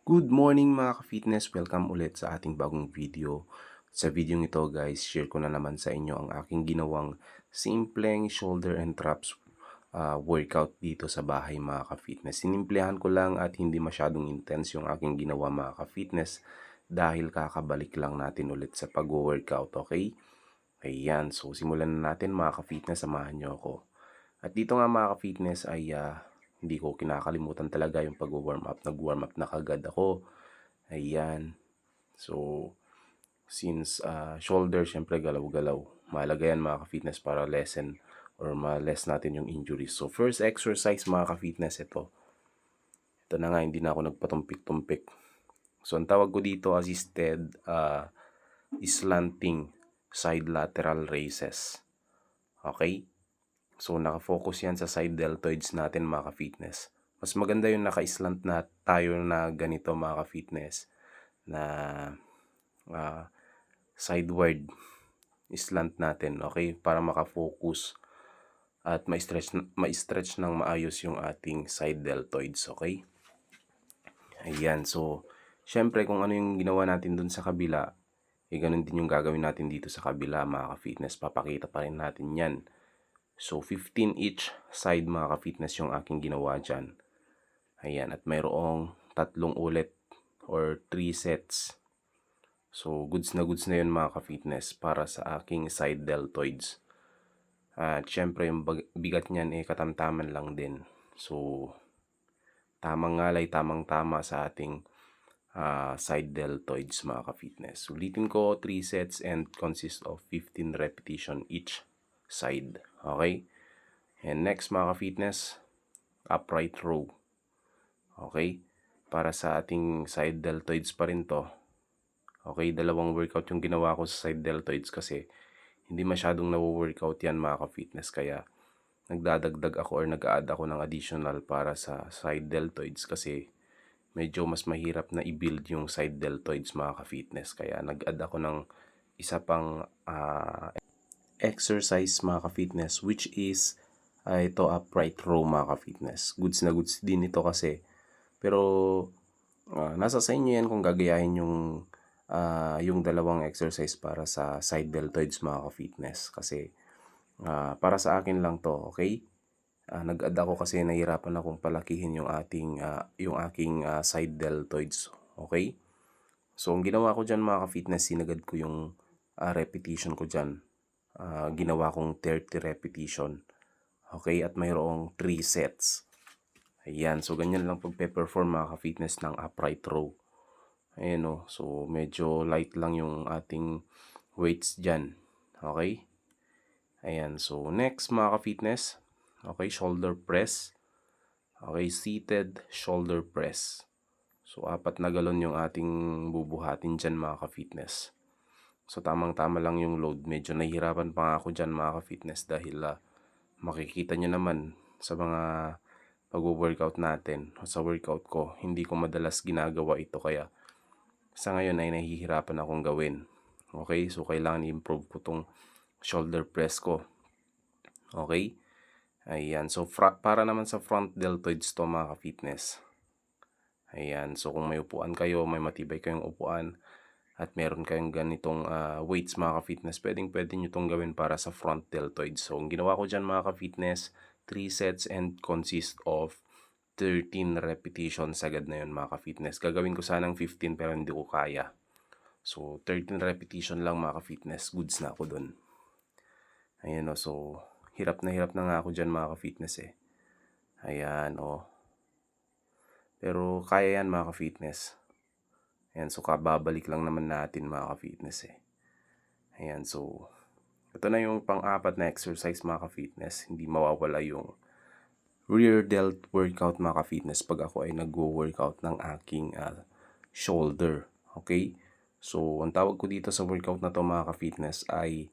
Good morning mga ka-fitness! Welcome ulit sa ating bagong video. Sa video ito guys, share ko na naman sa inyo ang aking ginawang simpleng shoulder and traps workout dito sa bahay mga ka-fitness. Sinimplihan ko lang at hindi masyadong intense yung aking ginawa mga ka-fitness dahil kakabalik lang natin ulit sa pag-workout, okay? Ayan, so simulan na natin mga ka-fitness, samahan nyo ako. At dito nga mga ka-fitness ay hindi ko kinakalimutan talaga yung pag-warm up. Nag-warm up na kagad ako. Ayan. So, since shoulder, syempre galaw-galaw. Mahalaga yan mga ka-fitness para lessen or ma-less natin yung injuries. So, first exercise mga ka-fitness, ito. Ito na nga, hindi na ako nagpatumpik-tumpik. So, ang tawag ko dito assisted slanting side lateral raises. Okay? So, nakafocus yan sa side deltoids natin mga ka-fitness. Mas maganda yung naka-slant na tayo na ganito mga ka-fitness. Na sideward slant natin. Okay? Para makafocus at ma-stretch ng maayos yung ating side deltoids. Okay? Ayan. So, syempre kung ano yung ginawa natin dun sa kabila, ganun din yung gagawin natin dito sa kabila mga ka-fitness. Papakita pa rin natin yan. So, 15 each side mga ka-fitness yung aking ginawa dyan. Ayan, at mayroong 3 ulit or 3 sets. So, goods na yun mga ka-fitness para sa aking side deltoids. At syempre yung bigat niyan katamtaman lang din. So, tamang ngalay, tamang-tama sa ating side deltoids mga ka-fitness. Ulitin ko, 3 sets and consist of 15 repetition each side. Okay? And next mga ka-fitness, upright row. Okay? Para sa ating side deltoids pa rin to. Okay? Dalawang workout yung ginawa ko sa side deltoids kasi hindi masyadong nawo-workout yan mga ka-fitness. Kaya nagdadagdag ako or nag-add ako ng additional para sa side deltoids kasi medyo mas mahirap na i-build yung side deltoids mga ka-fitness. Kaya nag-add ako ng isa pang exercise mga ka-fitness, which is ito upright row mga ka-fitness. Goods na goods din ito kasi. Pero nasa sa inyo yan kung gagayahin yung dalawang exercise para sa side deltoids mga ka-fitness. Kasi para sa akin lang to, okay? Nag-add ako kasi nahirapan akong palakihin yung aking side deltoids. Okay? So, ang ginawa ko dyan mga ka-fitness, sinagad ko yung repetition ko dyan. Ginawa kong 30 repetition. Okay? At mayroong 3 sets. Ayan. So, ganyan lang pagpe-perform mga ka-fitness ng upright row. Ayan o. So, medyo light lang yung ating weights dyan. Okay? Ayan. So, next mga ka-fitness. Okay? Shoulder press. Okay? Seated shoulder press. So, 4 na galon yung ating bubuhatin dyan mga ka-fitness. So, tamang-tama lang yung load. Medyo nahihirapan pa nga ako dyan mga ka-fitness dahil makikita nyo naman sa mga pag-workout natin o sa workout ko, hindi ko madalas ginagawa ito kaya sa ngayon ay nahihirapan akong gawin. Okay? So, kailangan i-improve ko tong shoulder press ko. Okay? Ayan. So, para naman sa front deltoids to mga ka-fitness. Ayan. So, kung may upuan kayo, may matibay kayong upuan, at meron kayong ganitong weights mga ka-fitness, pwede nyo itong gawin para sa front deltoids. So, ang ginawa ko dyan mga ka-fitness, 3 sets and consist of 13 repetitions. Agad na yun mga ka-fitness. Gagawin ko sanang 15 pero hindi ko kaya. So, 13 repetition lang mga ka-fitness. Goods na ako dun. Ayan o. So, hirap na nga ako dyan mga ka-fitness eh. Ayan o. Pero kaya yan mga ka-fitness. Ayan, so kababalik lang naman natin mga ka-fitness eh. Ayan, so ito na yung pang-apat na exercise mga ka-fitness. Hindi mawawala yung rear delt workout mga ka-fitness pag ako ay nag-workout ng aking shoulder. Okay? So, ang tawag ko dito sa workout na to mga ka-fitness ay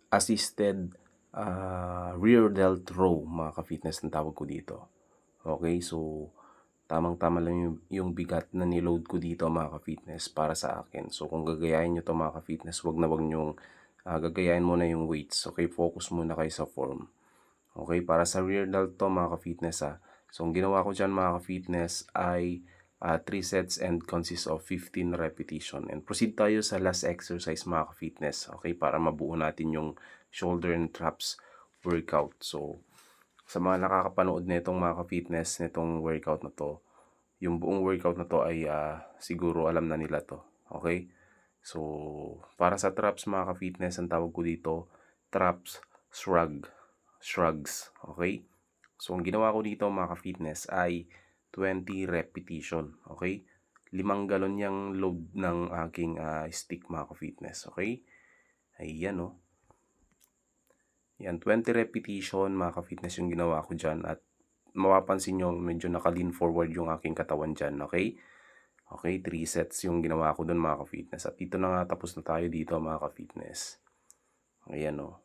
assisted rear delt row mga ka-fitness ang tawag ko dito. Okay? So, tamang-tama lang yung bigat na niload ko dito mga ka-fitness para sa akin. So, kung gagayahin nyo to mga ka-fitness, wag nyong gagayahin muna yung weights. Okay, focus muna kayo sa form. Okay, para sa rear delt to mga ka-fitness So, ang ginawa ko dyan mga ka-fitness ay 3 sets and consists of 15 repetition. And proceed tayo sa last exercise mga ka-fitness. Okay, para mabuo natin yung shoulder and traps workout. So, sa mga nakakapanood nitong mga ka-fitness, nitong workout na to, yung buong workout na to ay siguro alam na nila to. Okay? So, para sa traps mga ka-fitness, ang tawag ko dito, traps shrugs. Okay? So, ang ginawa ko dito mga ka-fitness ay 20 repetition. Okay? 5 galon yung load ng aking stick mga ka-fitness. Okay? Ayan o. Yan, 20 repetition mga ka-fitness yung ginawa ko dyan. At mapapansin nyo, medyo naka-lean forward yung aking katawan dyan. Okay? Okay, 3 sets yung ginawa ko dun mga ka-fitness. At dito na nga, tapos na tayo dito mga ka-fitness. Ayan o.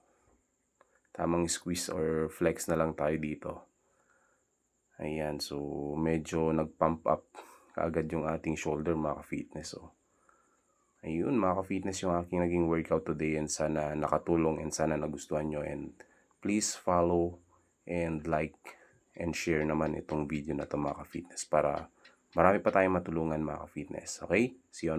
Tamang squeeze or flex na lang tayo dito. Ayan, so medyo nag-pump up kaagad yung ating shoulder mga ka-fitness. Oh. Ayun mga ka-fitness yung aking naging workout today, and sana nakatulong and sana nagustuhan nyo. And please follow and like and share naman itong video na to mga ka-fitness para marami pa tayong matulungan mga ka-fitness. Okay? See you on